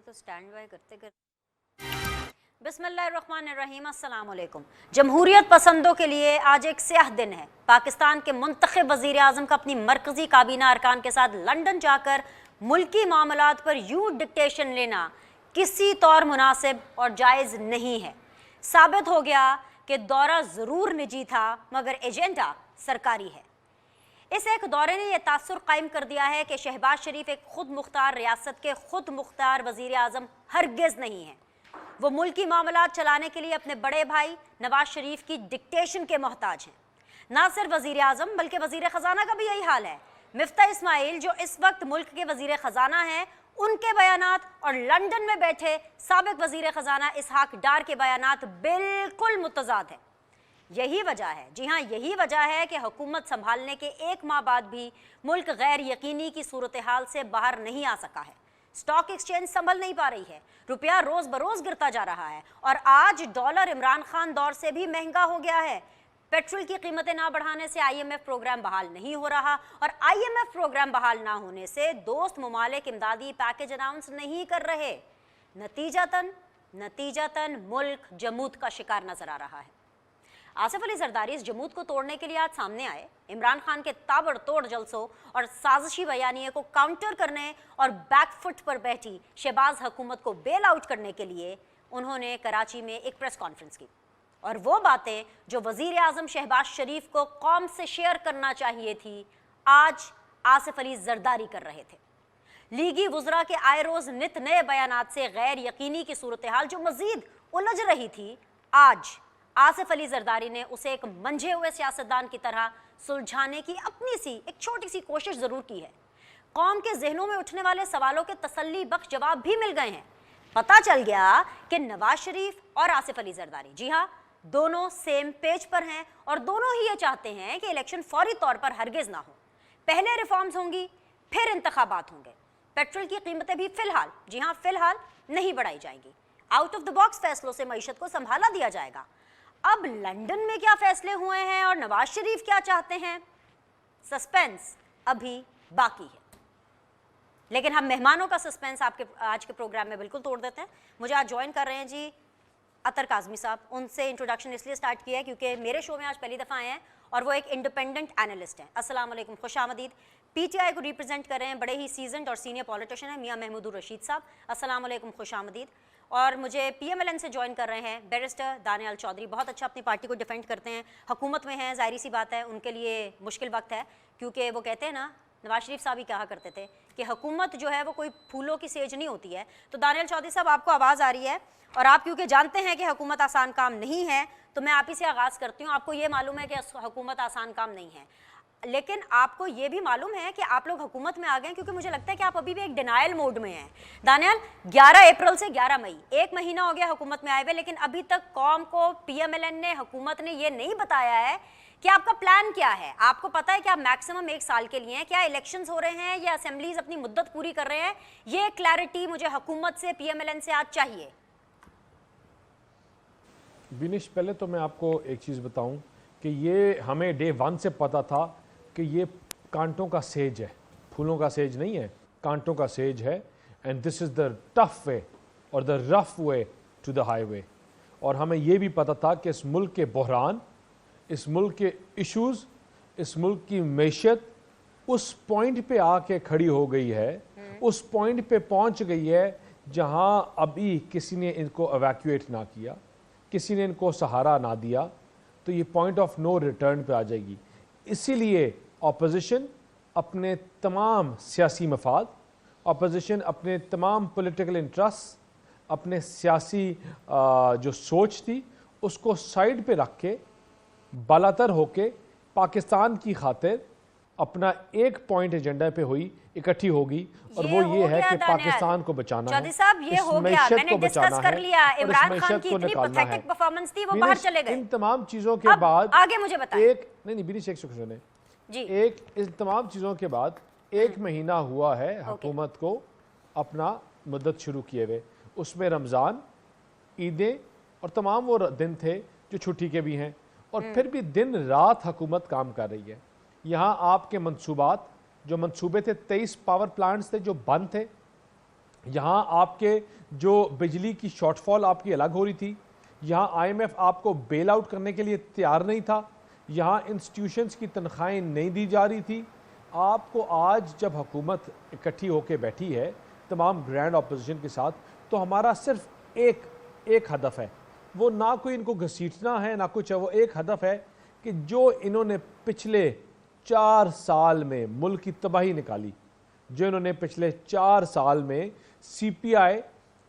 तो stand by करते करते। बिस्मिल्लाहिर्रहमानिर्रहीम, अस्सलाम वालेकुम। जमहूरियत पसंदों के लिए आज एक स्याह दिन है। पाकिस्तान के मुंतखब वज़ीर आज़म का अपनी मरकज़ी काबीना अरकान के साथ लंदन जाकर मुल्की मामलात पर यूं डिक्टेशन लेना किसी तौर मुनासिब और जायज़ नहीं है। साबित हो गया कि दौरा ज़रूर निजी था मगर एजेंडा सरकारी है। इस एक दौरे ने यह तासुर कायम कर दिया है कि शहबाज शरीफ एक खुद मुख्तार रियासत के खुद मुख्तार वज़ीर आज़म हरगिज़ नहीं है। वो मुल्की मामलात चलाने के लिए अपने बड़े भाई नवाज शरीफ की डिक्टेशन के मोहताज हैं। ना सिर्फ वज़ीर आज़म बल्कि वज़ीर ख़जाना का भी यही हाल है। मिफ्ता इस्माइल जो इस वक्त मुल्क के वज़ीर ख़जाना हैं, उनके बयानात और लंदन में बैठे साबिक वज़ीर ख़जाना इसहाक डार के बयानात बिल्कुल मुतज़ाद हैं। यही वजह है, जी हाँ यही वजह है कि हुकूमत संभालने के एक माह बाद भी मुल्क गैर यकीनी की सूरत हाल से बाहर नहीं आ सका है। स्टॉक एक्सचेंज संभल नहीं पा रही है, रुपया रोज बरोज गिरता जा रहा है और आज डॉलर इमरान खान दौर से भी महंगा हो गया है। पेट्रोल की कीमतें ना बढ़ाने से IMF प्रोग्राम बहाल नहीं हो रहा और IMF प्रोग्राम बहाल ना होने से दोस्त ममालिक इमदादी पैकेज अनाउंस नहीं कर रहे। नतीजतन मुल्क जमूत का शिकार नजर आ रहा है। आसिफ अली जरदारी इस जमूत को तोड़ने के लिए आज सामने आए। इमरान खान के ताबड़तोड़ जलसों और साजिशी बयानिए को काउंटर करने और बैकफुट पर बैठी शहबाज हुकूमत को बेल आउट करने के लिए उन्होंने कराची में एक प्रेस कॉन्फ्रेंस की और वो बातें जो वजीर आजम शहबाज शरीफ को कौम से शेयर करना चाहिए थी, आज आसिफ अली जरदारी कर रहे थे। लीगी वुज़रा के आए रोज नित नए बयानात से गैर यकीनी की सूरत हाल जो मजीद उलझ रही थी, आज आसिफ अली जरदारी ने उसे एक मंझे हुए सियासतदान की तरह सुलझाने की अपनी सी एक छोटी सी कोशिश जरूर की है। कौम के जहनों में उठने वाले सवालों के तसल्ली बख्श जवाब भी मिल गए हैं। पता चल गया कि नवाज शरीफ और आसिफ अली जरदारी, जी हाँ, दोनों सेम पेज पर हैं और दोनों ही ये चाहते हैं कि इलेक्शन फौरी तौर पर हरगिज ना हो। पहले रिफॉर्म्स होंगी, फिर इंतखाबात होंगे। पेट्रोल की कीमतें भी फिलहाल, जी हाँ फिलहाल, नहीं बढ़ाई जाएंगी। आउट ऑफ द बॉक्स फैसलों से मईशत को संभाला दिया जाएगा। अब लंदन में क्या फैसले हुए हैं और नवाज शरीफ क्या चाहते हैं, सस्पेंस अभी बाकी है। लेकिन हम मेहमानों का सस्पेंस आपके आज के प्रोग्राम में बिल्कुल तोड़ देते हैं। मुझे आज ज्वाइन कर रहे हैं जी अतर काज़मी साहब। उनसे इंट्रोडक्शन इसलिए स्टार्ट किया है क्योंकि मेरे शो में आज पहली दफ़ा आए हैं और वो एक इंडिपेंडेंट एनालिस्ट हैं। अस्सलाम वालेकुम, खुशामदीद। PTI को रिप्रेजेंट कर रहे हैं बड़े ही सीजन्ड और सीनियर पॉलिटिशियन हैं मियां महमूदुर रशीद साहब। अस्सलाम वालेकुम, खुशामदीद। और मुझे PMLN से ज्वाइन कर रहे हैं बैरिस्टर दानियाल चौधरी। बहुत अच्छा अपनी पार्टी को डिफेंड करते हैं, हुकूमत में हैं, ज़ाहिर सी बात है उनके लिए मुश्किल वक्त है क्योंकि वो कहते हैं ना, नवाज शरीफ साहब ही कहा करते थे कि हुकूमत जो है वो कोई फूलों की सेज नहीं होती है। तो दानियाल चौधरी साहब, आपको आवाज़ आ रही है और आप क्योंकि जानते हैं कि हुकूमत आसान काम नहीं है तो मैं आप ही से आगाज़ करती हूँ। आपको ये मालूम है कि हुकूमत आसान काम नहीं है, लेकिन आपको ये भी मालूम है कि आप लोग हुकूमत में आ गए क्योंकि मुझे लगता है कि आप अभी भी एक डिनायल मोड में हैं। दानियाल, 11 अप्रैल से 11 मई, एक महीना हो गया हुकूमत में आए हुए, लेकिन अभी तक कौम को PMLN ने, हुकूमत ने ये नहीं बताया है कि आपका प्लान क्या है। आपको पता है कि आप मैक्सिमम 1 साल के लिए हैं, क्या इलेक्शंस हो रहे हैं या असेंबलीज अपनी मुद्दत पूरी कर रहे हैं, ये क्लैरिटी मुझे हुकूमत से, PMLN से आज चाहिए। बिनिश, पहले तो मैं आपको एक चीज़ बताऊं कि ये हमें डे 1 से पता था कि ये कांटों का सेज है, फूलों का सेज नहीं है, कांटों का सेज है। And this is the tough way और the rough way to the highway. और हमें ये भी पता था कि इस मुल्क के बहरान, इस मुल्क के इश्यूज़, इस मुल्क की मैशत उस पॉइंट पे आके खड़ी हो गई है, उस पॉइंट पे पहुंच गई है जहां अभी किसी ने इनको एवैक्यूएट ना किया, किसी ने इनको सहारा ना दिया, तो ये पॉइंट ऑफ नो रिटर्न पे आ जाएगी। इसीलिए ऑपोजिशन अपने तमाम सियासी मफाद, ऑपोजिशन अपने तमाम पॉलिटिकल इंटरेस्ट, अपने सियासी जो सोच थी उसको साइड पे रख के बालातर होके पाकिस्तान की खातिर अपना एक पॉइंट एजेंडा पे हुई, इकट्ठी होगी और वो ये है कि पाकिस्तान को बचाना है, इस मैशत को बचाना है और इस मैशत को निकालना है। परफॉर्मेंस थी, वो बाहर चले गए। इन तमाम चीज़ों के बाद आगे मुझे बताइए। एक नहीं बीनी शेख सुने जी, एक इन तमाम चीज़ों के बाद 1 महीना हुआ है हुकूमत को अपना मुद्दत शुरू किए हुए। उसमें रमज़ान, ईदें और तमाम वो दिन थे जो छुट्टी के भी हैं और फिर भी दिन रात हुकूमत काम कर रही है। यहाँ आपके मंसूबात, जो मंसूबे थे, 23 पावर प्लांट्स थे जो बंद थे, यहाँ आपके जो बिजली की शॉर्टफॉल आपकी अलग हो रही थी, यहाँ आईएमएफ आपको बेल आउट करने के लिए तैयार नहीं था, यहाँ इंस्टीट्यूशंस की तनख्वाहें नहीं दी जा रही थी। आपको आज जब हुकूमत इकट्ठी होकर बैठी है तमाम ग्रैंड अपोजिशन के साथ, तो हमारा सिर्फ एक हदफ है, वो ना कोई इनको घसीटना है ना कुछ है, वो एक हदफ है कि जो इन्होंने पिछले 4 साल में मुल्क की तबाही निकाली, जो इन्होंने पिछले 4 साल में सीपीआई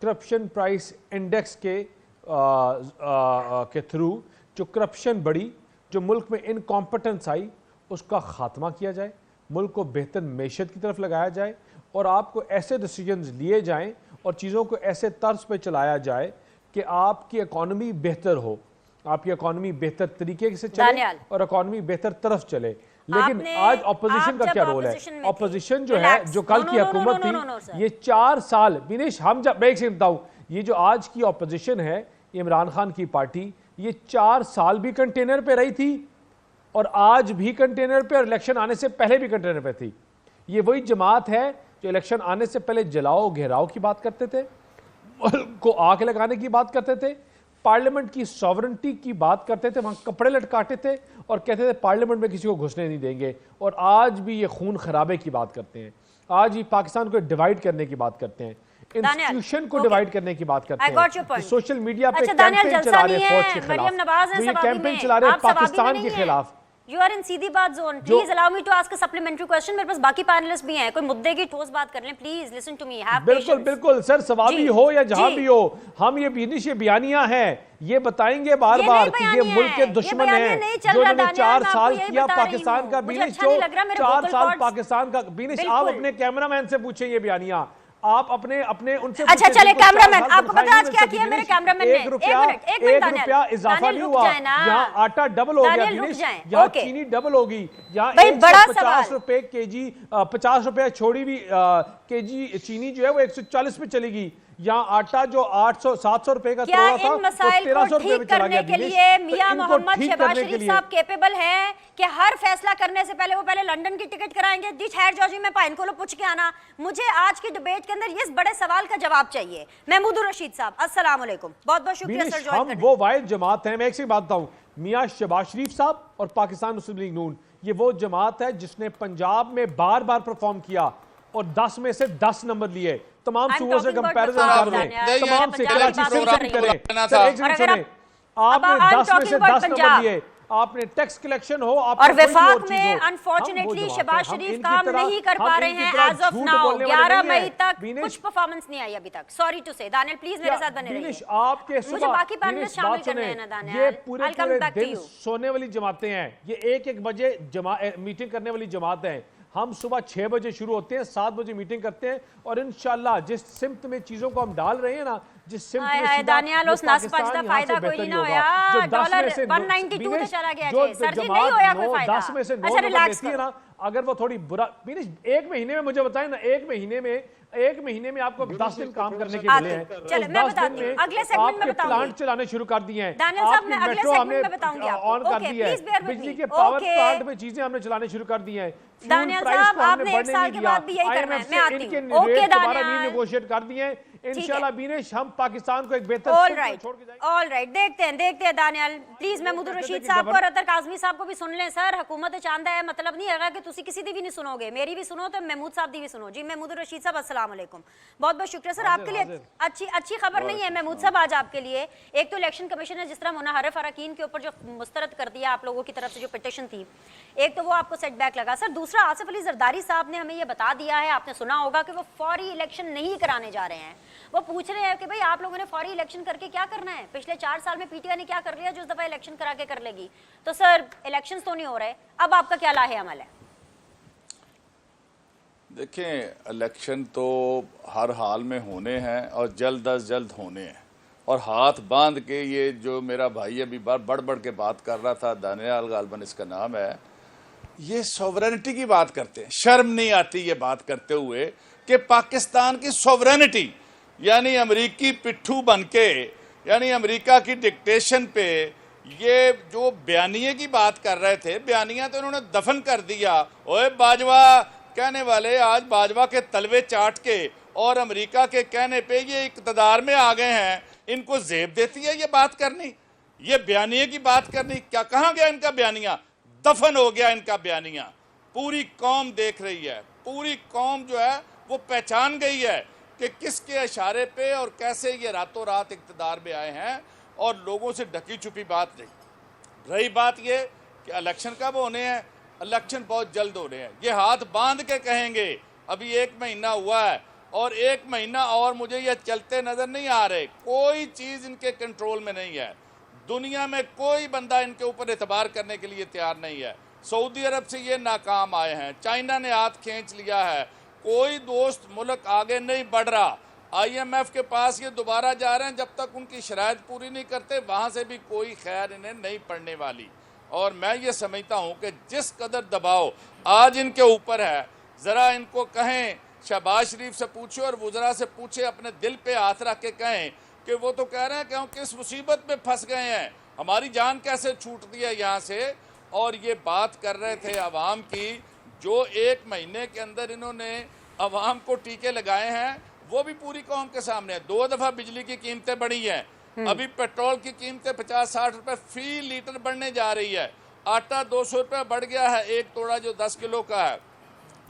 करप्शन प्राइस इंडेक्स के थ्रू जो करप्शन बढ़ी, जो मुल्क में इनकॉम्पिटेंस आई, उसका खात्मा किया जाए, मुल्क को बेहतर मैशत की तरफ लगाया जाए और आपको ऐसे डिसीजंस लिए जाएं और चीज़ों को ऐसे तर्ज पे चलाया जाए कि आपकी इकॉनमी बेहतर हो, आपकी इकॉनमी बेहतर तरीके से चले और इकॉनमी बेहतर तरफ चले। लेकिन आज ऑपोजिशन का क्या रोल है? ऑपोजिशन जो है, जो कल की हुकूमत थी, ये 4 साल विनेश, हम जब मैं एक से बताऊं, ये जो आज की ऑपोजिशन है इमरान खान की पार्टी, ये 4 साल भी कंटेनर पे रही थी और आज भी कंटेनर पे और इलेक्शन आने से पहले भी कंटेनर पे थी। ये वही जमात है जो इलेक्शन आने से पहले जलाओ घेराव की बात करते थे, को आग लगाने की बात करते थे, पार्लियामेंट की सॉवरेंटी की बात करते थे, वहां कपड़े लटकाते थे और कहते थे पार्लियामेंट में किसी को घुसने नहीं देंगे। और आज भी ये खून खराबे की बात करते हैं, आज ही पाकिस्तान को डिवाइड करने की बात करते हैं, इंस्टीट्यूशन को डिवाइड करने की बात करते हैं, सोशल मीडिया पे कैंपेन चला रहे हैं फौज के खिलाफ, ये कैंपेन चला रहे हैं पाकिस्तान के खिलाफ। You are in सीधी बात zone. Please allow me to ask a supplementary question। मेरे पास बाकी पैनलिस्ट भी हैं, कोई मुद्दे की ठोस बात कर लें। Please listen to me, have patience। बिल्कुल बिल्कुल सर, सवाबी हो या जहां भी हो, हम ये बयानियां हैं, ये बताएंगे बार बार कि ये मुल्क के दुश्मन हैं, जो उन्होंने 4 साल किया पाकिस्तान का बिजनेस, जो 4 साल पाकिस्तान का बिजनेस। आप अपने कैमरामैन से पूछे ये बयानियां, आप अपने उनसे अच्छा चले कैमरामैन, आपको पता आज क्या किया मेरे कैमरामैन ने? 1 रुपया इजाफा नहीं हुआ, यहाँ आटा डबल हो गया, यहाँ चीनी डबल होगी, यहाँ 50 रुपए केजी, 50 रुपए छोड़ी हुई केजी चीनी जो है वो 140 पे चलेगी, यहाँ आटा जो 800-700 रुपए का तोड़ा था वो 1300 रुपए में चला गया। के लिए मियां मोहम्मद शहबाज शरीफ साहब केपेबल हैं कि हर फैसला करने से पहले वो पहले लंदन की टिकट कराएंगे? जी खैर जॉर्जी, मैं पाइन को पूछ के आना, मुझे आज की डिबेट के अंदर इस बड़े सवाल का जवाब चाहिए। महमूदुर रशीद साहब, अस्सलाम वालेकुम, बहुत बहुत शुक्रिया सर ज्वाइन करने। वो वाहिद जमात है, मैं एक सी बात बताऊं, मियां शहबाज शरीफ साहब और पाकिस्तान मुस्लिम लीग नून, ये वो जमात है जिसने पंजाब में बार बार परफॉर्म किया और 10 में से 10 नंबर लिए। तमाम सूबों से कंपैरिजन कर लें, तमाम से कराची से करें। एक सेकंड सुने, आपने 10 में से 10 नंबर लिए, आपने टैक्स कलेक्शन हो, और वफाक में अनफॉर्चुनेटली शहबाज शरीफ काम नहीं कर पा रहे हैं एज ऑफ नाउ। 11 मई तक कुछ परफॉर्मेंस नहीं आई अभी तक। सॉरी टू से। दानियल प्लीज मेरे साथ बने रहिए, आपके मुझे बाकी पैनलिस्ट शामिल करने हैं ना दानियल। ये पूरे दिन सोने वाली जमातें हैं, ये 1-1 बजे मीटिंग करने वाली जमात है। हम सुबह 6 बजे शुरू होते हैं, 7 बजे मीटिंग करते हैं और इंशाल्लाह जिस सिमत में चीजों को हम डाल रहे हैं ना, जिस सिमत में दानियल उस नासपाच दा फायदा कोई नहीं होया। डॉलर 192 पे चला गया जी सर जी, नहीं होया कोई फायदा। 10 में से 9 नंबर लेती है ना, अगर वो थोड़ी बुरा फिनिश 1 महीने में, मुझे बताएं ना, 1 महीने में आपको 10 दिन काम करने के मिले हैं। चलो मैं बताती हूं, अगले सेगमेंट में बताऊंगी। प्लांट चलाने शुरू कर दिए हैं दानियल साहब, मैं अगले सेगमेंट में बताऊंगी आपको। ऑन कर दिया है, बिजली के पावर प्लांट में चीजें हमने चलाने शुरू कर दी हैं। दानियल साहब, आपने 1 साल के बाद भी यही करना है। मैं आती हूं। ओके दानियल, नेगोशिएट कर दिए हैं इंशाल्लाह बीनेश, हम पाकिस्तान को एक बेहतर छोड़ के जाएंगे। ऑल राइट, देखते हैं दानियल। प्लीज महमूदुर रशीद साहब को और अतर काज़मी साहब को भी सुन लें सर। हुकूमत चांदा है, मतलब नहीं है कि तुसी किसी दी भी नहीं सुनोगे, मेरी भी सुनो तो महमूद साहब दी भी सुनो। जी महमूदुर रशीद साहब, अस्सलाम वालेकुम, बहुत बहुत शुक्रिया सर। आपके लिए अच्छी खबर नहीं है महमूद साहब आज आपके लिए। एक तो इलेक्शन कमीशन ने जिस तरह मुनहरफ अरकान के ऊपर जो मुस्तरद कर दिया आप लोगों की तरफ से जो पिटीशन थी, एक तो वो आपको सेटबैक लगा सर। दूसरा, आसिफ अली जरदारी साहब ने हमें ये बता दिया है, आपने सुना होगा कि वो फौरी इलेक्शन नहीं कराने जा रहे हैं। वो पूछ रहे हैं कि भाई आप लोगों ने फौरी इलेक्शन करके क्या करना है? पिछले 4 साल में पीटीआई ने क्या कर लिया जो इस दफा इलेक्शन करा के कर लेगी? तो सर इलेक्शंस तो नहीं हो रहे, अब आपका क्या लाहे अमल है? देखें, इलेक्शन तो हर हाल में होने हैं और जल्द अज जल्द होने हैं, और हाथ बांध के ये जो मेरा भाई अभी बढ़ के बात कर रहा था, दानियाल गालबन इसका नाम है, ये सॉवरेनिटी की बात करते हैं। शर्म नहीं आती ये बात करते हुए कि पाकिस्तान की सॉवरेनिटी, यानी अमेरिकी पिट्ठू बनके, यानी अमेरिका की डिक्टेशन पे ये जो बयानिए की बात कर रहे थे, बयानिया तो उन्होंने दफन कर दिया। ओए बाजवा कहने वाले आज बाजवा के तलवे चाट के और अमेरिका के कहने पे ये इक़्तिदार में आ गए हैं, इनको जेब देती है ये बात करनी, ये बयानिए की बात करनी। क्या कहाँ गया इनका बयानिया? दफन हो गया इनका बयानिया। पूरी कौम देख रही है, पूरी कौम जो है वो पहचान गई है कि किसके इशारे पे और कैसे ये रातों रात इक़्तिदार में आए हैं, और लोगों से ढकी छुपी बात नहीं। रही बात ये कि इलेक्शन कब होने हैं, इलेक्शन बहुत जल्द होने हैं। ये हाथ बांध के कहेंगे अभी 1 महीना हुआ है और 1 महीना और मुझे ये चलते नजर नहीं आ रहे। कोई चीज़ इनके कंट्रोल में नहीं है। दुनिया में कोई बंदा इनके ऊपर एतबार करने के लिए तैयार नहीं है। सऊदी अरब से ये नाकाम आए हैं, चाइना ने हाथ खींच लिया है, कोई दोस्त मुल्क आगे नहीं बढ़ रहा। IMF के पास ये दोबारा जा रहे हैं, जब तक उनकी शराइत पूरी नहीं करते वहाँ से भी कोई खैर इन्हें नहीं पड़ने वाली। और मैं ये समझता हूँ कि जिस कदर दबाव आज इनके ऊपर है, ज़रा इनको कहें, शहबाज शरीफ से पूछे और वुज़रा से पूछे, अपने दिल पे हाथ रख के कहें कि वो तो कह रहे हैं कि हम किस मुसीबत में फंस गए हैं, हमारी जान कैसे छूटती है यहाँ से। और ये बात कर रहे थे अवाम की, जो 1 महीने के अंदर इन्होंने अवाम को टीके लगाए हैं वो भी पूरी कौम के सामने है। 2 दफ़ा बिजली की कीमतें बढ़ी हैं, अभी पेट्रोल की कीमतें 50-60 रुपए फी लीटर बढ़ने जा रही है। आटा 200 रुपये बढ़ गया है, 1 तोड़ा जो 10 किलो का है।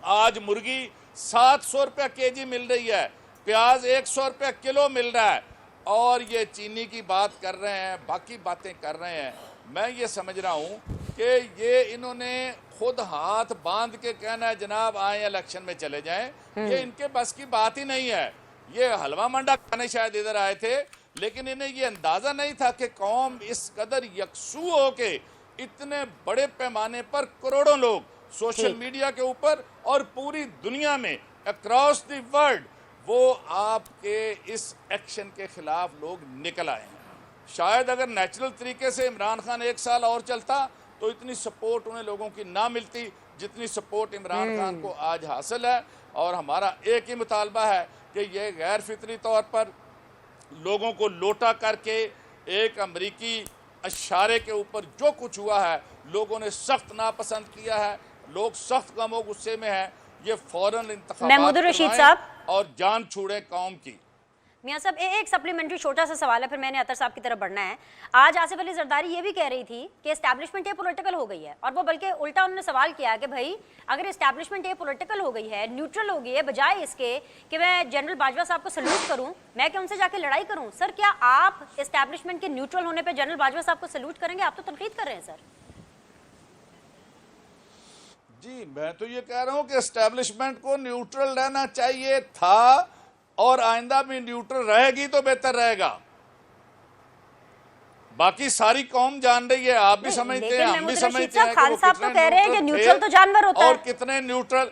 आज मुर्गी 700 रुपये केजी मिल रही है, प्याज 100 रुपये किलो मिल रहा है, और ये चीनी की बात कर रहे हैं, बाकी बातें कर रहे हैं। मैं ये समझ रहा हूँ कि ये इन्होंने खुद हाथ बांध के कहना है जनाब आए इलेक्शन में चले जाएं, ये इनके बस की बात ही नहीं है। ये हलवा मंडा खाने शायद इधर आए थे, लेकिन इन्हें ये अंदाजा नहीं था कि कौम इस कदर यकसू हो के इतने बड़े पैमाने पर करोड़ों लोग सोशल मीडिया के ऊपर और पूरी दुनिया में अक्रॉस द वर्ल्ड वो आपके इस एक्शन के खिलाफ लोग निकल आए हैं। शायद अगर नेचुरल तरीके से इमरान खान 1 साल और चलता तो इतनी सपोर्ट उन्हें लोगों की ना मिलती जितनी सपोर्ट इमरान खान को आज हासिल है। और हमारा एक ही मुतालबा है कि ये गैर फितरी तौर पर लोगों को लोटा करके एक अमरीकी इशारे के ऊपर जो कुछ हुआ है, लोगों ने सख्त नापसंद किया है, लोग सख्त गमो गुस्से में हैं। ये फौरन महमूद रशीद साहब और जान छुड़े कौम की। मियां साहब एक सप्लीमेंट्री छोटा सा सवाल है, फिर मैंने अतर साहब की तरफ बढ़ना है। आज आसिफ अली जरदारी ये भी कह रही थी कि एस्टैब्लिशमेंट ये पॉलिटिकल हो गई है, और वो बल्कि उल्टा उन्होंने सवाल किया कि भाई अगर एस्टैब्लिशमेंट ये पॉलिटिकल हो गई है, न्यूट्रल हो गई है, बजाय इसके कि मैं जनरल बाजवा साहब को सल्यूट करूं, मैं क्या उनसे जाके लड़ाई करूं? सर क्या आप एस्टैब्लिशमेंट के न्यूट्रल होने पर जनरल बाजवा साहब को सल्यूट करेंगे? आप तो तनकीद कर रहे हैं सर। जी मैं तो ये कह रहा हूँ कि एस्टैब्लिशमेंट को न्यूट्रल रहना चाहिए था, और आइंदा भी न्यूट्रल रहेगी तो बेहतर रहेगा। बाकी सारी कौम जान रही है, आप भी समझते हैं, हम भी समझते हैं। खान साहब तो कह रहे हैं कि न्यूट्रल तो जानवर होता है, और कितने न्यूट्रल,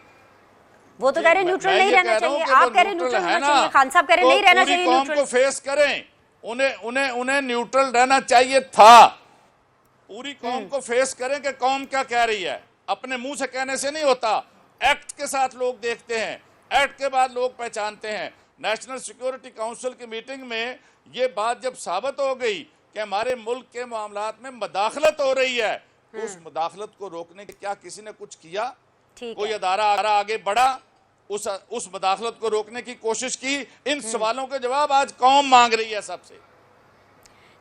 वो तो कह रहे हैं न्यूट्रल नहीं रहना चाहिए, आप कह रहे हैं न्यूट्रल रहना चाहिए, खान साहब कह रहे हैं नहीं रहना चाहिए न्यूट्रल। कौम को फेस करें, उन्हें न्यूट्रल रहना चाहिए था। पूरी कौम को फेस करें कि कौम क्या कह रही है। अपने मुंह से कहने से नहीं होता, एक्ट के साथ लोग देखते हैं, एक्ट के बाद लोग पहचानते हैं। नेशनल सिक्योरिटी काउंसिल की मीटिंग में ये बात जब साबित हो गई कि हमारे मुल्क के मामलात में मदाखलत हो रही है, तो उस मदाखलत को रोकने के क्या किसी ने कुछ किया? कोई अदारा आगे बढ़ा उस मदाखलत को रोकने की कोशिश की? इन सवालों के जवाब आज कौम मांग रही है सबसे।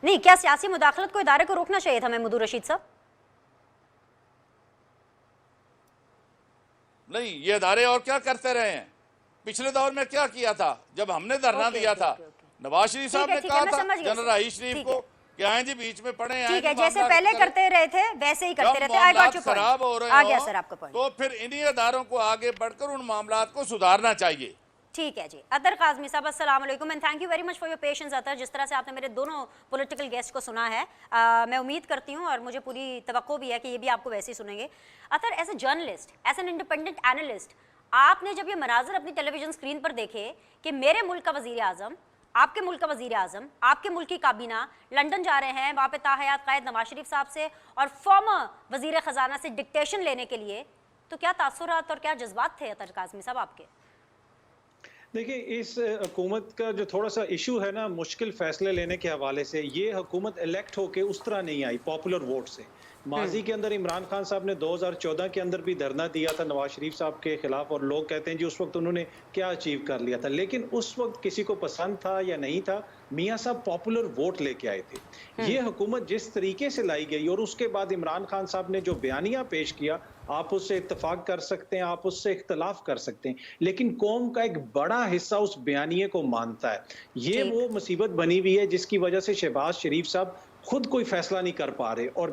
नहीं, क्या सियासी मुदाखलत को इदारे को रोकना चाहिए था महमूद रशीद साहब? नहीं, ये इदारे और क्या करते रहे हैं? पिछले दौर में क्या किया था? जब हमने धरना दिया था, नवाज शरीफ साहब ने कहा था जनरल राहील शरीफ को कि आए जी बीच में पड़े हैं, ठीक है, जैसे पहले करते रहे थे वैसे ही करते रहते। आई गॉट योर पॉइंट, खराब हो रहे आ गया सर आपका पॉइंट। तो फिर इन्हीं अदारों को आगे बढ़कर उन मामलात को सुधारना चाहिए। ठीक है जी। अतर काज़मी साहब अस्सलाम वालेकुम and thank you very much for your patience. Atar, जिस तरह से आपने मेरे दोनों पॉलिटिकल गेस्ट को सुना है, मैं उम्मीद करती हूँ और मुझे पूरी तवक्को भी है कि ये भी आपको वैसे ही सुनेंगे। Atar, as a journalist, as an independent analyst, आपने जब ये मनाजर अपनी टेलीविजन स्क्रीन पर देखे कि मेरे मुल्क का वजीर आज़म, आपके मुल्क का वजीर आज़म, आपके मुल्क की काबीना लंदन जा रहे हैं वहाँ पे ताहयात कायद नवाज शरीफ साहब से और फॉर्मर वजीर ख़जाना से डिक्टेशन लेने के लिए, तो क्या तासुरात और क्या जज्बात थे अतर काज़मी साहब आपके? देखिए, इस हुकूमत का जो थोड़ा सा इशू है ना मुश्किल फैसले लेने के हवाले से, ये हुकूमत इलेक्ट होके उस तरह नहीं आई पॉपुलर वोट से। माजी के अंदर इमरान खान साहब ने 2014 के अंदर भी धरना दिया था नवाज शरीफ साहब के खिलाफ, और लोग कहते हैं जी उस वक्त उन्होंने क्या अचीव कर लिया था, लेकिन उस वक्त किसी को पसंद था या नहीं था, मियां साहब पॉपुलर वोट लेके आए थे। ये हुकूमत जिस तरीके से लाई गई और उसके बाद इमरान खान साहब ने जो बयानिया पेश किया, आप उससे इत्तेफाक कर सकते हैं, आप उससे इख्तलाफ कर सकते हैं, लेकिन कौम का एक बड़ा हिस्सा उस बयानिए को मानता है। ये वो मुसीबत बनी हुई है जिसकी वजह से शहबाज शरीफ साहब खुद कोई फैसला नहीं कर पा रहे, और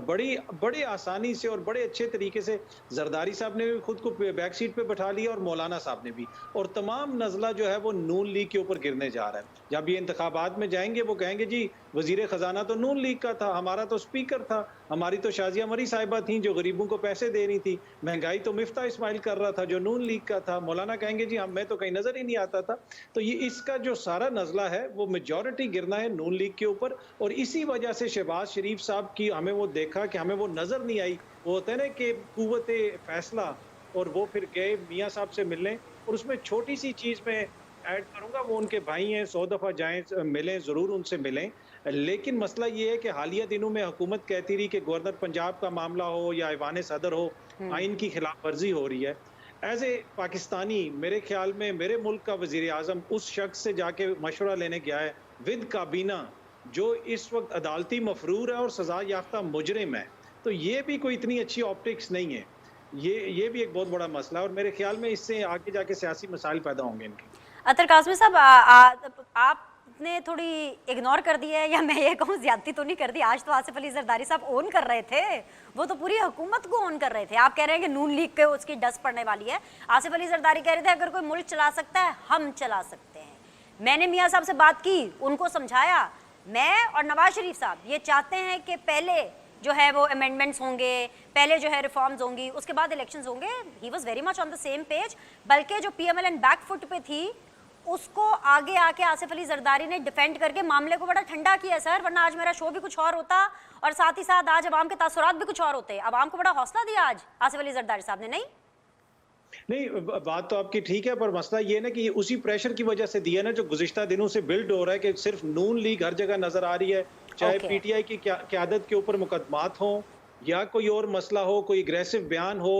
बड़ी आसानी से और बड़े अच्छे तरीके से जरदारी साहब ने भी खुद को बैक सीट पे बैठा लिया और मौलाना साहब ने भी, और तमाम नजला जो है वो नून लीग के ऊपर गिरने जा रहा है। जब ये इंतखाबात में जाएंगे वो कहेंगे जी वजीर खजाना तो नून लीग का था, हमारा तो स्पीकर था, हमारी तो शाजिया मरी साहिबा थी जो गरीबों को पैसे दे रही थी, महंगाई तो मिफ्ता इस्माइल कर रहा था जो नून लीग का था, मौलाना कहेंगे जी मैं तो कहीं नजर ही नहीं आता था। तो ये इसका जो सारा नजला है वो मेजॉरिटी गिरना है नून लीग के ऊपर, और इसी वजह से शहबाज शरीफ साहब की हमें वो देखा कि हमें वो नजर नहीं आई। वो होता है ना कि कुव्वत फैसला, और वो फिर गए मियाँ साहब से मिलने, और उसमें छोटी सी चीज में ऐड करूंगा, वो उनके भाई हैं, 100 दफा जाएं, मिलें, जरूर उनसे मिलें, लेकिन मसला ये है कि हालिया दिनों में हुकूमत कहती रही कि गवर्नर पंजाब का मामला हो या ऐवान सदर हो, आइन की खिलाफ वर्जी हो रही है। एज ए पाकिस्तानी मेरे ख्याल में मेरे मुल्क का वजीर आजम उस शख्स से जाके मशवरा लेने गया है विद काबीना जो इस वक्त अदालती मफरूर है और सजा याफ्ता मुजरिम है, तो ये भी कोई इतनी अच्छी ऑप्टिक्स नहीं है। ये भी एक बहुत बड़ा मसला है, और मेरे ख्याल में इससे आगे जाके सियासी मसाइल पैदा होंगे इनके। अतर काज़मी साहब, आपने थोड़ी इग्नोर कर दी है, या मैं ये कहूँ ज्यादती तो नहीं कर दी? आज तो आसिफ अली जरदारी साहब ओन कर रहे थे, वो तो पूरी हुकूमत को ओन कर रहे थे। आप कह रहे हैं कि नून लीग के उसकी डस पड़ने वाली है, आसिफ अली जरदारी कह रहे थे अगर कोई मुल्क चला सकता है हम चला सकते हैं। मैंने मियाँ साहब से बात की, उनको समझाया, मैं और नवाज शरीफ साहब ये चाहते हैं कि पहले जो है वो अमेंडमेंट्स होंगे, पहले जो है रिफॉर्म्स होंगी, उसके बाद इलेक्शंस होंगे। He was very much on the same page, बल्कि जो पीएमएलएन बैक फुट पे थी उसको आगे आके आसिफ अली जरदारी ने डिफेंड करके मामले को बड़ा ठंडा किया सर, वरना आज मेरा शो भी कुछ और होता, और साथ ही साथ आज अवाम के तासुरात भी कुछ और होते। अवाम को बड़ा हौसला दिया आज आसिफ अली जरदारी साहब ने। नहीं, बात तो आपकी ठीक है, पर मसला ये ना कि ये उसी प्रेशर की वजह से दिया ना जो गुज़िश्ता दिनों से बिल्ड हो रहा है कि सिर्फ नून लीग हर जगह नजर आ रही है, चाहे पीटीआई की क़यादत के ऊपर मुकदमात हो या कोई और मसला हो, कोई अग्रेसिव बयान हो,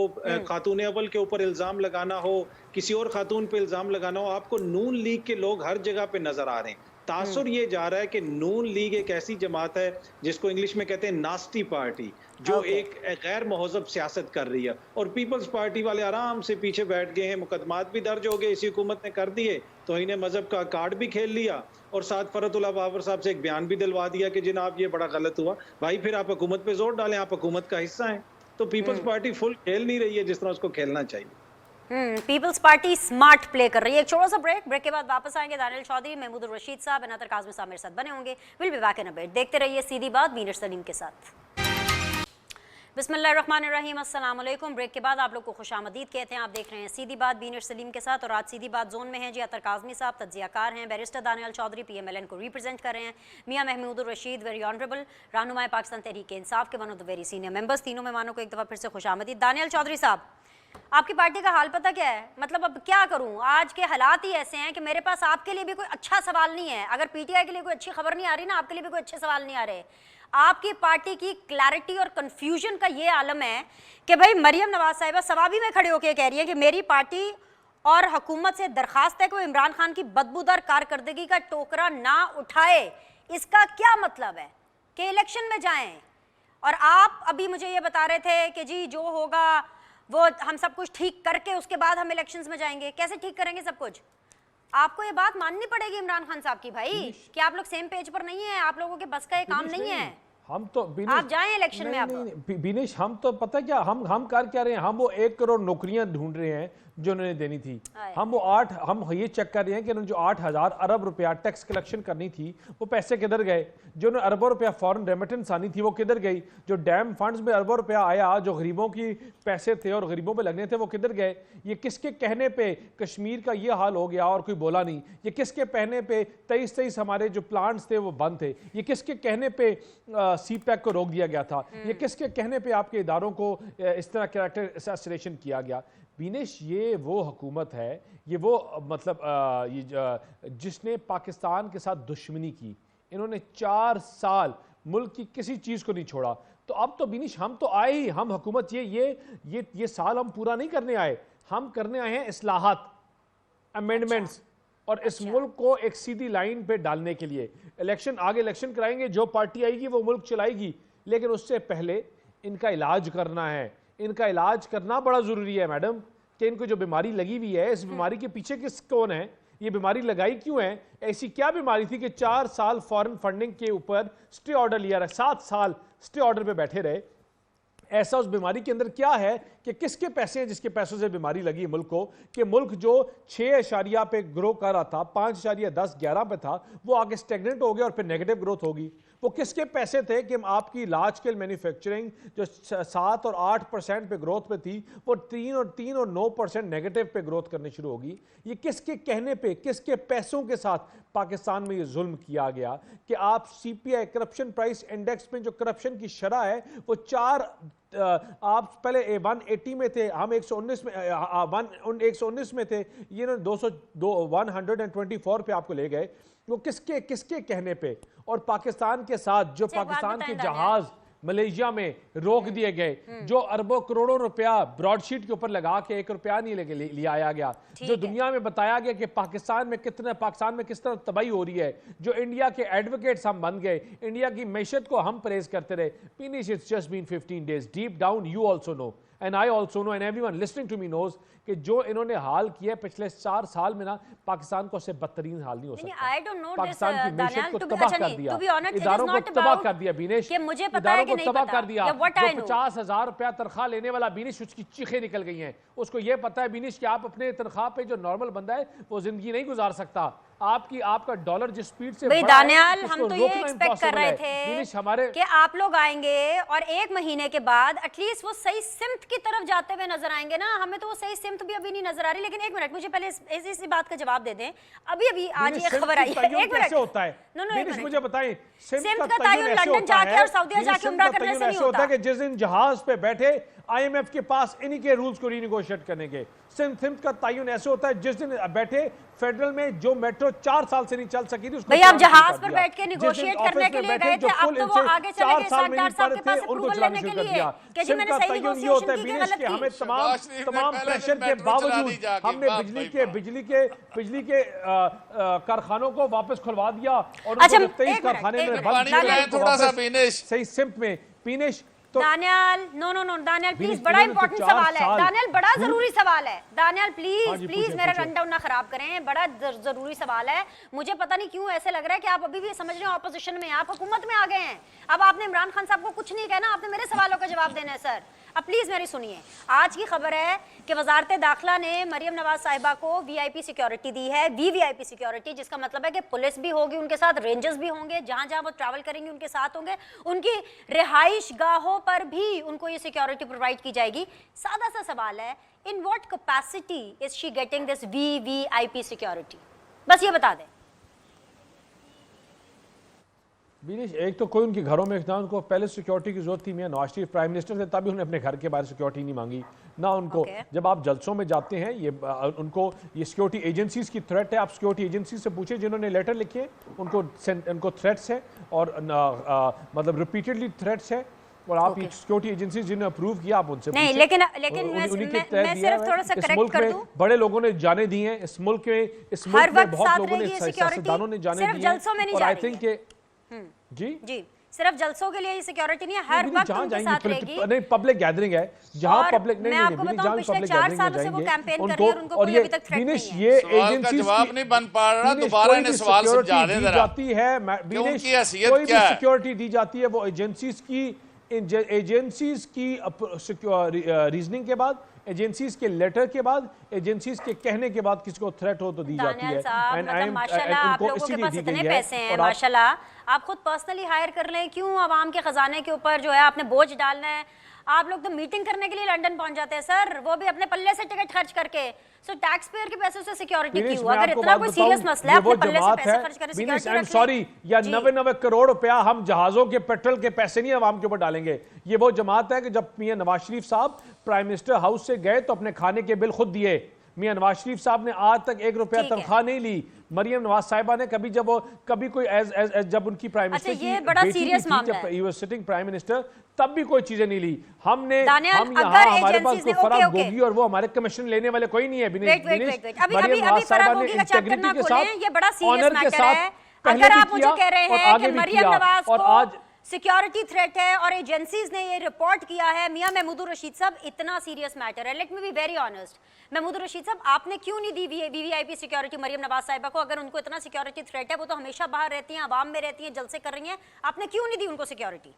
खातून अव्वल के ऊपर इल्जाम लगाना हो, किसी और खातून पे इल्जाम लगाना हो, आपको नून लीग के लोग हर जगह पे नजर आ रहे हैं। तासुर ये जा रहा है कि नून लीग एक ऐसी जमात है जिसको इंग्लिश में कहते हैं नास्टी पार्टी, जो एक गैर महजब सियासत कर रही है, और पीपल्स पार्टी वाले आराम से पीछे बैठ गए हैं। मुकदमात भी दर्ज हो गए, इसी हुकूमत ने कर दिए, तो इन्हें मजहब का कार्ड भी खेल लिया, और साथ फरतुल्लाह बाबर साहब से एक बयान भी दिलवा दिया कि जनाब ये बड़ा गलत हुआ। भाई फिर आप हुकूमत पे जोर डालें, आप हुकूमत का हिस्सा हैं। तो पीपल्स पार्टी फुल खेल नहीं रही है जिस तरह उसको खेलना चाहिए। पीपल्स पार्टी स्मार्ट प्ले कर रही है। एक छोटा सा ब्रेक के बाद वापस आएंगे। दानियल चौधरी, महमूद रशीद साहब, अनातर काज़मी साहब मेरे साथ बने होंगे। Will be back in a bit. देखते रहिए सीधी बात मीनर सलीम के साथ। बिस्मिल्लाहिर्रहमानिर्रहीम, अस्सलाम वालेकुम। ब्रेक के बाद आप लोग को खुशामदीद कहते हैं। आप देख रहे हैं सीधी बात बीनर सलीम के साथ, और आज सीधी बात जोन में है जी अतर काज़मी साहब तज्जियाकार हैं, बैरिस्टर दानियल चौधरी पीएमएलएन को रिप्रेजेंट कर रहे हैं, मियां महमूद रशीद वेरी ऑनरेबल रहनुमाए पाकिस्तान तहरीक इंसाफ के one of the very senior members. तीनों मेहमानों को एक दफ़ा फिर से खुशामदीद। दानियल चौधरी साहब, आपकी पार्टी का हाल पता क्या है? मतलब अब क्या करूं, आज के हालात ही ऐसे हैं कि मेरे पास आपके लिए भी कोई अच्छा सवाल नहीं है। अगर पीटीआई के लिए कोई अच्छी खबर नहीं आ रही ना, आपके लिए भी कोई अच्छे सवाल नहीं आ रहे। आपकी पार्टी की क्लैरिटी और कंफ्यूजन का ये आलम है कि भाई मरियम नवाज साहिबा सवाबी में खड़े होकर कह रही है कि मेरी पार्टी और हुकूमत से दरखास्त है कि वो इमरान खान की बदबूदार कारकर्दगी का टोकरा ना उठाए। इसका क्या मतलब है कि इलेक्शन में जाएं? और आप अभी मुझे ये बता रहे थे कि जी जो होगा वो हम सब कुछ ठीक करके उसके बाद हम इलेक्शंस में जाएंगे। कैसे ठीक करेंगे सब कुछ? आपको ये बात माननी पड़ेगी इमरान खान साहब की भाई कि आप लोग सेम पेज पर नहीं है, आप लोगों के बस का ये काम नहीं है। हम तो आप जाएं इलेक्शन में। आप बिनेश, हम तो पता है क्या हम कर क्या रहे हैं? हम वो 1 करोड़ नौकरियां ढूंढ रहे हैं जो उन्होंने देनी थी। हम ये चेक कर रहे हैं कि उन्होंने जो 8,000 अरब रुपया टैक्स कलेक्शन करनी थी वो पैसे किधर गए? जो उन्हें अरबों रुपया फॉरेन रेमिटेंस आनी थी वो किधर गई? जो डैम फंड्स में अरबों रुपया आया जो गरीबों की पैसे थे और गरीबों पे लगने थे वो किधर गए? ये किसके कहने पे कश्मीर का ये हाल हो गया और कोई बोला नहीं? ये किसके कहने पे 23 हमारे जो प्लांट्स थे वो बंद थे? ये किसके कहने पे सीपैक को रोक दिया गया था? ये किसके कहने पे आपके इदारों को इस तरह कैरेक्टर असैसिनेशन किया गया? बीनेश, ये वो हुकूमत है, ये वो मतलब जिसने पाकिस्तान के साथ दुश्मनी की। इन्होंने 4 साल मुल्क की किसी चीज़ को नहीं छोड़ा। तो अब तो बिनिश हम तो आए ही, हम हुकूमत ये साल हम पूरा नहीं करने आए, हम करने आए हैं इस्लाहात, अमेंडमेंट्स, और इस मुल्क को एक सीधी लाइन पे डालने के लिए। आगे इलेक्शन कराएंगे, जो पार्टी आएगी वो मुल्क चलाएगी, लेकिन उससे पहले इनका इलाज करना है। इनका इलाज करना बड़ा जरूरी है मैडम, कि इनको जो बीमारी लगी हुई है, इस बीमारी के पीछे कौन है, ये बीमारी लगाई क्यों है, ऐसी क्या बीमारी थी कि 4 साल फॉरेन फंडिंग के ऊपर स्टे ऑर्डर लिया रहा, 7 साल स्टे ऑर्डर पे बैठे रहे। ऐसा उस बीमारी के अंदर क्या है कि किसके पैसे हैं जिसके पैसों से बीमारी लगी है मुल्क को, कि मुल्क जो 6 पे ग्रो कर रहा था, 5.10-11 पे था, वो आगे स्टेगनेंट हो गया और फिर नेगेटिव ग्रोथ होगी। वो किसके पैसे थे कि आपकी लार्ज स्केल मैन्युफैक्चरिंग जो 7 और 8% पे ग्रोथ पे थी, वो 3 और 9% नेगेटिव पे ग्रोथ करनी शुरू होगी। ये किसके कहने पे, किसके पैसों के साथ पाकिस्तान में ये जुल्म किया गया कि आप CPI करप्शन प्राइस इंडेक्स में जो करप्शन की शरह है वो 4, आप पहले 180 में थे, हम 119 में 119 में थे, ये 124 पे आपको ले गए। वो किसके कहने पे, और पाकिस्तान के साथ जो पाकिस्तान के जहाज मलेशिया में रोक दिए गए, जो अरबों करोड़ों रुपया ब्रॉडशीट के ऊपर लगा के 1 रुपया नहीं लिया आया गया, जो दुनिया में बताया गया कि पाकिस्तान में किस तरह तबाही हो रही है, जो इंडिया के एडवोकेट्स हम बन गए, इंडिया की मैशत को हम प्रेज करते रहे। Finish, it's just been 15 days, deep down you also know and I also know and everyone listening to me knows कि जो इन्होंने हाल किया पिछले 4 साल में ना, पाकिस्तान को उससे बदतरीन हाल नहीं हो सकता। पाकिस्तान की मैशत को तबाह कर दिया, इदारों को तबाह कर दिया बीनेश, इदारों को तबाह कर दिया। जो 50,000 रुपया तनख्वाह लेने वाला बीनेश, उसकी चीखें निकल गई हैं। उसको ये पता है बीनेश कि आप अपने तनख्वाह पे जो नॉर्मल बंदा है वो जिंदगी नहीं गुजार सकता। आपका डॉलर जिस स्पीड से भाई दानियाल, हम तो ये एक्सपेक्ट कर रहे थे कि आप लोग आएंगे और 1 महीने के बाद एटलीस्ट वो सही सिमत की तरफ जाते हुए नजर आएंगे ना। हमें तो वो सही सिमत भी अभी नहीं नजर आ रही। लेकिन 1 मिनट, मुझे पहले इसी बात का जवाब दे दें। अभी आज ये खबर आई है, 1 मिनट होता है, मुझे बताएं सिमत का तयन लंदन जाके और सऊदीया जाके उम्रा करने से नहीं होता कि जिस दिन जहाज पे बैठे IMF के पास इन्हीं के रूल्स को रीनेगोशिएट करने के। सिमत का तयन ऐसे होता है जिस दिन बैठे फेडरल में जो मेट्रो 4 साल से नहीं चल सकी थी, उसको भाई आप जहाज पर बैठ के निगोशिएट करने के लिए गए थे, अब तो वो आगे चले गए सरदार साहब के पास अप्रूवल लेने के लिए कि जी मैंने सही निगोशिएशन की, गलत की। हमें तमाम प्रेशर के बावजूद हमने बिजली के कारखानों को वापस खुलवा दिया और 23 कारखाने में बंद किए। थोड़ा सा बीनेश, सही सिमत में बीनेश तो दानियाल, नो दानियाल प्लीज, बड़ा इंपॉर्टेंट सवाल है दानियाल, बड़ा जरूरी सवाल है दानियाल, प्लीज मेरा रनडाउन ना खराब करें, बड़ा जरूरी सवाल है। मुझे पता नहीं क्यों ऐसे लग रहा है कि आप अभी भी समझ रहे हैं ऑपोजिशन में, आप हुकूमत में आ गए हैं। अब आपने इमरान खान साहब को कुछ नहीं कहना, आपने मेरे सवालों का जवाब देना है सर। अब प्लीज मेरी सुनिए, आज की खबर है कि वजारत दाखिला ने मरियम नवाज साहिबा को VIP सिक्योरिटी दी है, VVIP सिक्योरिटी, जिसका मतलब है कि पुलिस भी होगी उनके साथ, रेंजर्स भी होंगे, जहां जहां वो ट्रैवल करेंगे उनके साथ होंगे, उनकी रिहाइश गाहों पर भी उनको ये सिक्योरिटी प्रोवाइड की जाएगी। सादा सा सवाल है, in what capacity is she getting this VVIP security, बस ये बता दें। बीनेश, एक तो कोई उनके घरों में उनको पहले सिक्योरिटी की जरूरत थी, मियां नवाज शरीफ प्राइम मिनिस्टर थे तभी उन्होंने अपने घर के बाहर सिक्योरिटी नहीं मांगी ना उनको। जब आप जलसों में जाते हैं उनको ये सिक्योरिटी एजेंसीज की थ्रेट है, आप सिक्योरिटी एजेंसी से पूछे जिन्होंने लेटर लिखे उनको थ्रेट्स है और मतलब रिपीटेडली थ्रेट्स है, और आप सिक्योरिटी एजेंसीज जिन्होंने अप्रूव किया आप उनसे नहीं, लेकिन मैं सिर्फ थोड़ा सा करेक्ट कर दूं, बड़े लोगों ने जाने दिए हैं इस मुल्क में बहुत लोगों ने, सियासतदानों ने जाने दिए हैं, और आई थिंक जी सिर्फ जलसों के लिए ये सिक्योरिटी नहीं है, हर वक्त उनके साथ रहेगी। नहीं, पब्लिक गैदरिंग है जहां पब्लिक मैं आपको बताऊं पिछले 4 सालों से वो कैंपेन कर रही है और उनको कोई अभी तक थ्रेट नहीं है। ये एजेंसी जवाब नहीं बन पा रहा, दोबारा इन्हें सवाल समझा दें जरा। जाती है उनकी हैसियत कोई भी क्या है? सिक्योरिटी दी जाती है वो एजेंसीज की रीजनिंग के बाद, एजेंसीज के लेटर के बाद, एजेंसीज के कहने के बाद किसी को थ्रेट हो तो दी जाती है। मतलब माशाल्लाह आप लोगों के पास इतने पैसे हैं, माशाल्लाह आप खुद पर्सनली हायर कर लें, क्यों आवाम के खजाने के ऊपर जो है आपने बोझ डालना है। आप लोग तो मीटिंग करने के लिए लंदन पहुंच जाते हैं सर, वो भी अपने पल्ले से टिकट खर्च करके। सो टैक्स पेयर के पैसे से सिक्योरिटी क्यों? अगर इतना कोई सीरियस मसला है अपने पल्ले से पैसे खर्च करके सिक्योरिटी रख लें। सॉरी, या 99 करोड़ रुपया हम जहाजों के पेट्रोल के पैसे नहीं आवाम के ऊपर डालेंगे। ये वो जमात है कि जब मियां नवाज शरीफ साहब प्राइम मिनिस्टर हाउस से गए तो अपने खाने के बिल खुद दिए। मियां नवाज शरीफ साहब ने आज तक 1 रुपया ठीक है। तनख्वाह नहीं ली। मरियम नवाज साहिबा ने कभी कोई जब उनकी प्राइम अच्छा, मिनिस्टर ये की बड़ा बेटी serious थी, मामला जब है। He was sitting prime minister, तब भी कोई चीजें नहीं ली। हम दानियाल, यहाँ अगर हमारे पास agencies कोई ने- फराग ओके, गोगी और वो हमारे कमीशन लेने वाले कोई नहीं है। वेट वेट वेट वेट अभी मरियम अभी नवाज अभी साहिबा फराग ने होगी का चैप्टर इंटेग्रिटी ना के खोलें, साथ, ये बड़ा सीरियस ऑनर के मैटर साथ है। पहले अगर भी आप मुझे किया कह रहे और हैं आगे कि भी मरियम किया नवाज और को आज सिक्योरिटी थ्रेट है और एजेंसीज ने ये रिपोर्ट किया है, मियां महमूदुर रशीद साहब, इतना सीरियस मैटर है। Let me be very honest, Mahmoodur Rashid साहब, आपने क्यों नहीं दी वीवीआईपी सिक्योरिटी मरियम नवाज साहिबा को? अगर उनको इतना सिक्योरिटी थ्रेट है, वो तो हमेशा बाहर रहती हैं, आवाम में रहती हैं, जलसे कर रही हैं, आपने क्यों नहीं दी उनको सिक्योरिटी?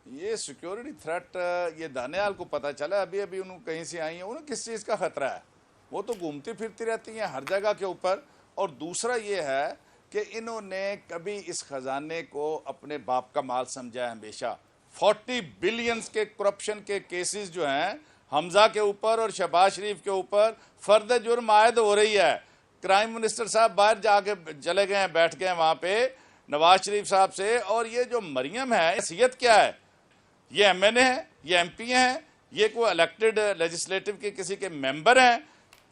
ये सिक्योरिटी थ्रेट ये दानियाल को पता चला अभी अभी उन्होंने कहीं से आई है, उन्हें किस चीज़ का खतरा है? वो तो घूमती फिरती रहती हैं हर जगह के ऊपर। और दूसरा ये है कि इन्होंने कभी इस खजाने को अपने बाप का माल समझा है हमेशा। 40 बिलियंस के करप्शन के केसेस जो हैं हमजा के ऊपर और शहबाज शरीफ के ऊपर फर्द जुर्म आयद हो रही है। क्राइम मिनिस्टर साहब बाहर जाके चले गए हैं, बैठ गए हैं वहाँ पे नवाज शरीफ साहब से। और ये जो मरियम है, हैसियत क्या है? ये एमएनए है, ये एमपी हैं, ये कोई इलेक्टेड लेजिस्लेटिव के किसी के मेंबर हैं?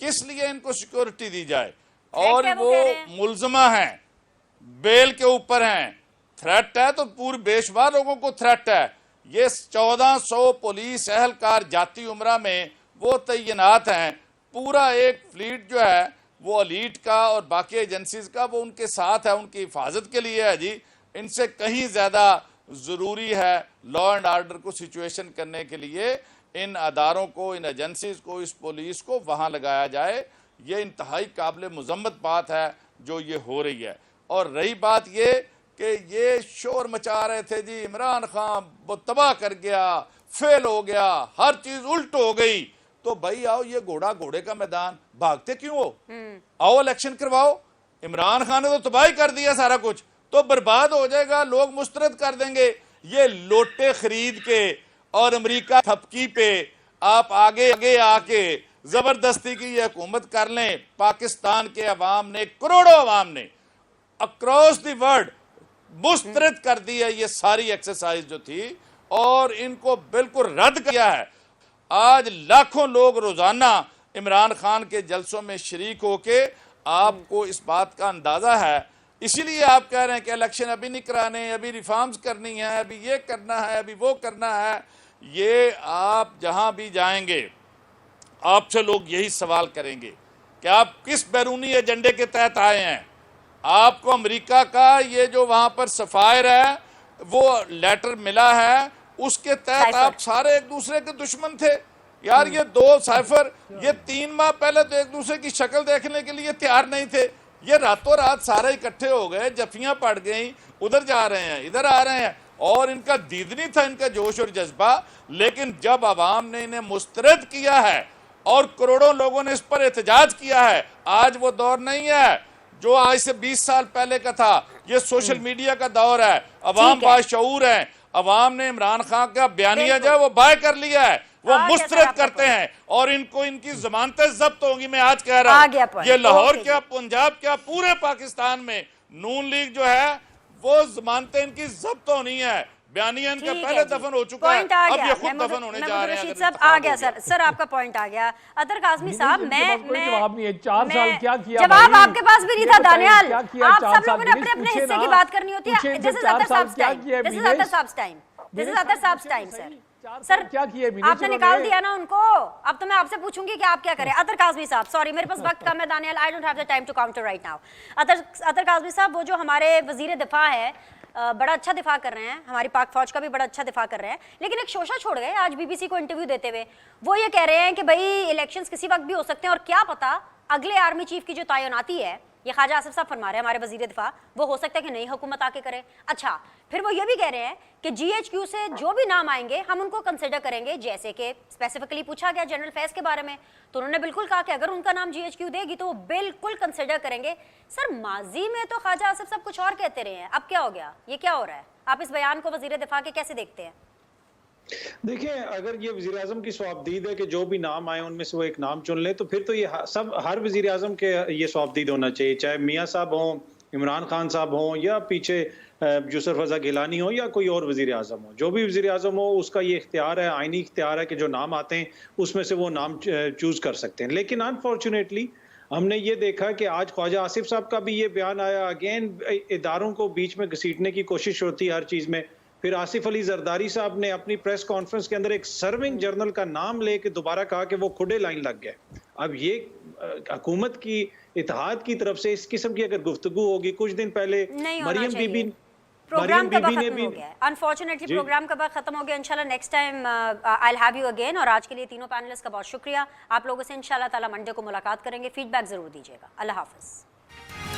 किस लिए इनको सिक्योरिटी दी जाए? और क्या वो वो कह रहे हैं? मुल्जमा हैं, बेल के ऊपर हैं। थ्रेट है तो पूरे बेशुमार लोगों को थ्रेट है। ये 1400 पुलिस एहलकार जाती उमरा में वो तैनात हैं। पूरा एक फ्लीट जो है वो एलीट का और बाकी एजेंसीज का वो उनके साथ है, उनकी हिफाजत के लिए है जी। इनसे कहीं ज़्यादा ज़रूरी है लॉ एंड ऑर्डर को सिचुएशन करने के लिए इन अदारों को, इन एजेंसीज को, इस पुलिस को वहाँ लगाया जाए। ये इंतहाई काबिल मुज़म्मत बात है जो ये हो रही है। और रही बात ये कि ये शोर मचा रहे थे जी, इमरान खान वो तबाह कर गया, फेल हो गया, हर चीज़ उल्ट हो गई। तो भाई आओ, ये घोड़ा घोड़े का मैदान, भागते क्यों हो? आओ इलेक्शन करवाओ। इमरान खान ने तो तबाही कर दिया सारा कुछ, तो बर्बाद हो जाएगा, लोग मुस्तरद कर देंगे। ये लोटे खरीद के और अमेरिका थपकी पे आप आगे आगे आके जबरदस्ती की ये हुकूमत कर लें। पाकिस्तान के अवाम ने, करोड़ों अवाम ने अक्रॉस द वर्ल्ड मुस्तरद कर दी है ये सारी एक्सरसाइज जो थी, और इनको बिल्कुल रद्द किया है। आज लाखों लोग रोजाना इमरान खान के जलसों में शरीक होके, आपको इस बात का अंदाजा है। इसीलिए आप कह रहे हैं कि इलेक्शन अभी नहीं कराने, अभी रिफॉर्म्स करनी है, अभी ये करना है, अभी वो करना है। ये आप जहां भी जाएंगे आपसे लोग यही सवाल करेंगे कि आप किस बैरूनी एजेंडे के तहत आए हैं। आपको अमेरिका का ये जो वहां पर सफायर है वो लेटर मिला है, उसके तहत आप सारे एक दूसरे के दुश्मन थे यार। ये दो साइफर, ये 3 माह पहले तो एक दूसरे की शक्ल देखने के लिए तैयार नहीं थे। ये रातों रात सारे इकट्ठे हो गए, जफियां पड़ गई, उधर जा रहे हैं, इधर आ रहे हैं, और इनका दीदनी था, इनका जोश और जज्बा। लेकिन जब अवाम ने इन्हें मुस्तरद किया है और करोड़ों लोगों ने इस पर एहतजाज किया है, आज वो दौर नहीं है जो आज से 20 साल पहले का था। ये सोशल मीडिया का दौर है, अवाम बाशऊर है। अवाम ने इमरान खान का बयानिया जो है वो बाय कर लिया है, वो मुस्तरद करते हैं और इनको इनकी जमानतें जब्त होंगी। मैं आज कह रहा हूं, ये लाहौर क्या, पंजाब क्या, पूरे पाकिस्तान में नून लीग जो है वो जमानतें इनकी जब्त होनी है। बयानिया इनका पहले दफन हो चुका है, अब ये खुद दफन होने जा रहे हैं। सब आ गया सर, सर आपका पॉइंट आ गया। अतर काज़मी साहब, मैं जवाब नहीं है। 4 साल क्या किया? जवाब आपके पास भी नहीं था दानियाल। आप सब लोगों ने अपने पूछे अपने हिस्से ना, की बात करनी होती है। पूछे दिस इज चार अतर साल साहब्स क्या टाइम, किया है दिस इज विनेश? अतर साहब्स टाइम, दिस इज अतर साहब्स टाइम सर। सर क्या किया विनेश? आपने निकाल दिया ना उनको, अब तो मैं आपसे पूछूंगी कि आप क्या करें। अतर काज़मी साहब, सॉरी मेरे पास वक्त कम है Daniyal, I don't have the time to counter right now. Atar Kazmi साहब, वो जो हमारे वजीर दिफा है, बड़ा अच्छा दिफा कर रहे हैं, हमारी पाक फौज का भी बड़ा अच्छा दिफा कर रहे हैं, लेकिन एक शोशा छोड़ गए आज बीबीसी को इंटरव्यू देते हुए। वो ये कह रहे हैं कि भाई इलेक्शंस किसी वक्त भी हो सकते हैं और क्या पता अगले आर्मी चीफ की जो तैनाती है, ये ख्वाजा आसिफ साहब फरमा रहे हैं हमारे वजीर दिफा, वो हो सकता है कि नई हुकूमत आके करे। अच्छा, फिर वो ये भी कह रहे हैं कि GHQ से जो भी नाम आएंगे हम उनको कंसिडर करेंगे, जैसे कि स्पेसिफिकली पूछा गया जनरल फैज के बारे में, तो उन्होंने बिल्कुल कहा कि अगर उनका नाम GHQ देगी तो वो बिल्कुल कंसिडर करेंगे। सर माजी में तो ख्वाजा आसिफ साहब कुछ और कहते रहे हैं, अब क्या हो गया? ये क्या हो रहा है? आप इस बयान को वजीर दिफा के कैसे देखते हैं? देखिए, अगर ये वजीर आजम की स्वाबदीद है कि जो भी नाम आए उनमें से वो एक नाम चुन ले, तो फिर तो ये सब हर वजीर आजम के ये स्वाबदीद होना चाहिए, चाहे मियाँ साहब हों इमरान खान साहब हों या पीछे यूसुफ रज़ा गिलानी हो या कोई और वज़ीर आज़म हो, जो भी वज़ीर आज़म हो उसका ये इख्तियार है, आईनी इख्तियार है कि जो नाम आते हैं उसमें से वो नाम चूज़ कर सकते हैं। लेकिन अनफॉर्चुनेटली हमने ये देखा कि आज ख्वाजा आसिफ साहब का भी ये बयान आया, अगेन इदारों को बीच में घसीटने की कोशिश होती है हर चीज़ में। फिर आसिफ अली जरदारी साहब ने अपनी प्रेस कॉन्फ्रेंस के अंदर एक सर्विंग जर्नल का नाम लेके दोबारा कहा कि वो खुदे लाइन लग गए। अब ये हुकूमत की इत्तेहाद की तरफ से इस किस्म की अगर गुफ्तगू होगी, कुछ दिन पहले नहीं होना मरियम चाहिए। बीबी प्रोग्राम कब ने खत्म भी हो गया है? अनफॉर्चुनेटली जी। प्रोग्राम कब खत्म हो गया। इंशाल्लाह next time I will have you again. और आज के लिए तीनों पैनलिस्ट का बहुत शुक्रिया। आप लोगों से इंशाल्लाह ताला मंडे को मुलाकात करेंगे। फीडबैक जरूर दीजिएगा। अल्लाह हाफिज़।